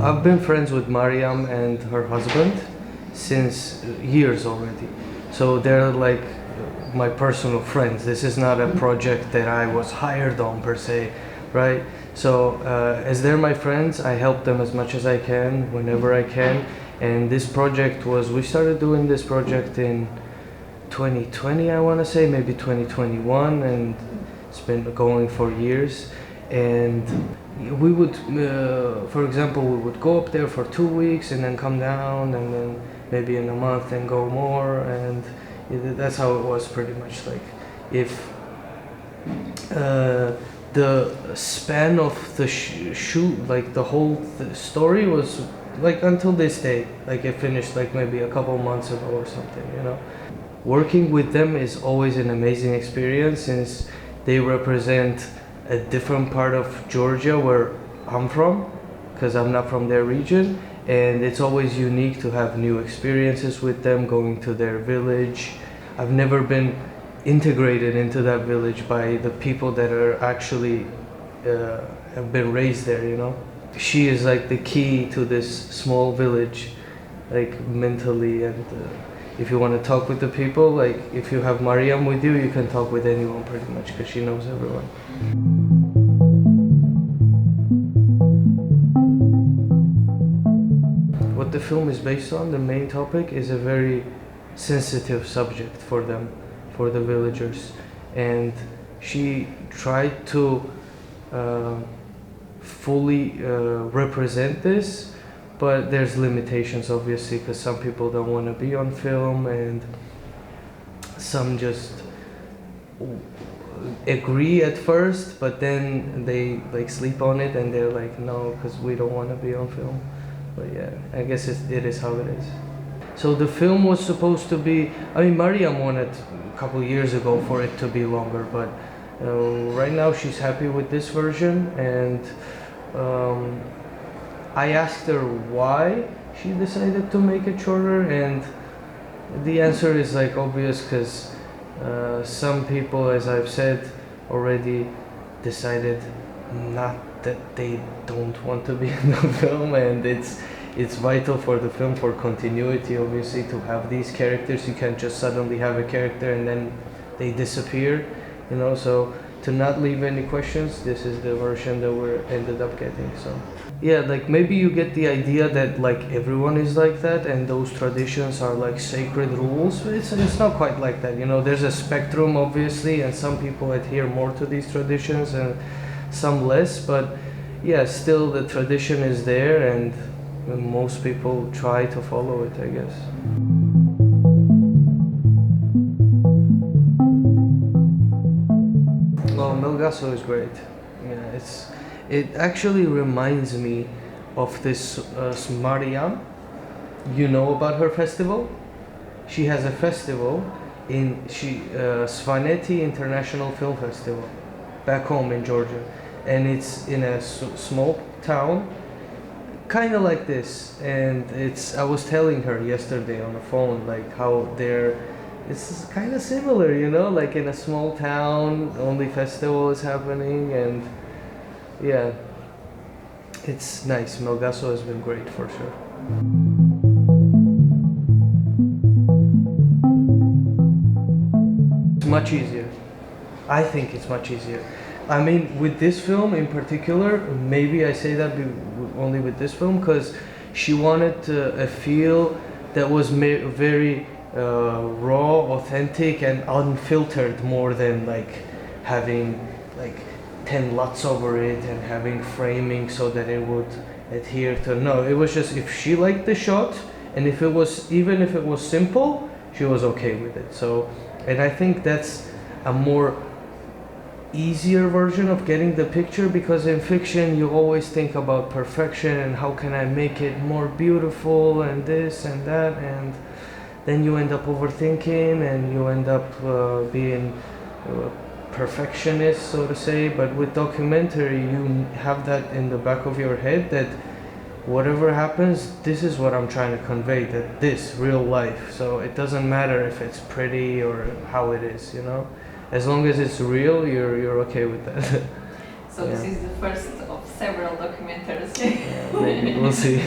I've been friends with Mariam and her husband since years already. So they're like my personal friends. This is not a project that I was hired on per se, right? So as they're my friends, I help them as much as I can, whenever I can. And this project we started doing this project in 2020, I want to say, maybe 2021, and it's been going for years. And we would, for example, we would go up there for 2 weeks and then come down, and then maybe in a month and go more, and that's how it was pretty much. Like, if the span of the shoot, like the whole story was like until this day, like it finished like maybe a couple months ago or something, you know. Working with them is always an amazing experience, since they represent a different part of Georgia where I'm from, because I'm not from their region, and it's always unique to have new experiences with them, going to their village. I've never been integrated into that village by the people that are actually have been raised there, you know. She is like the key to this small village, like mentally, and if you want to talk with the people, like if you have Mariam with you, you can talk with anyone pretty much, because she knows everyone. What the film is based on, the main topic, is a very sensitive subject for them, for the villagers, and she tried to fully represent this, but there's limitations obviously, because some people don't want to be on film, and some just agree at first, but then they like sleep on it and they're like, no, because we don't want to be on film. But yeah, I guess it is how it is. So the film was supposed to be, I mean, Mariam wanted a couple years ago for it to be longer, but right now she's happy with this version, and I asked her why she decided to make it shorter, and the answer is like obvious, because some people, as I've said already, decided not that they don't want to be in the film, and it's vital for the film, for continuity obviously, to have these characters. You can't just suddenly have a character and then they disappear, you know. So to not leave any questions, this is the version that we ended up getting. So yeah, like maybe you get the idea that like everyone is like that and those traditions are like sacred rules, but it's not quite like that, you know. There's a spectrum obviously, and some people adhere more to these traditions and some less, but yeah, still the tradition is there, and most people try to follow it, I guess. Well, Melgaço is great. Yeah, it actually reminds me of this Mariam. You know about her festival? She has a festival in Svaneti International Film Festival back home in Georgia, and it's in a small town, kind of like this. And I was telling her yesterday on the phone, like how it's kind of similar, you know, like in a small town, only festival is happening, and yeah, it's nice. Melgaço has been great for sure. It's much easier. I think it's much easier. I mean, with this film in particular, maybe I say that only with this film, because she wanted a feel that was very raw, authentic, and unfiltered, more than like having like 10 LUTs over it and having framing so that it would adhere to. No, it was just if she liked the shot, and even if it was simple, she was okay with it. So, and I think that's a more easier version of getting the picture, because in fiction you always think about perfection and how can I make it more beautiful and this and that, and then you end up overthinking and you end up being perfectionist, so to say. But with documentary, you have that in the back of your head that whatever happens, this is what I'm trying to convey, that this real life. So it doesn't matter if it's pretty or how it is, you know. As long as it's real, you're okay with that. So this is the first of several documentaries. Maybe we'll see.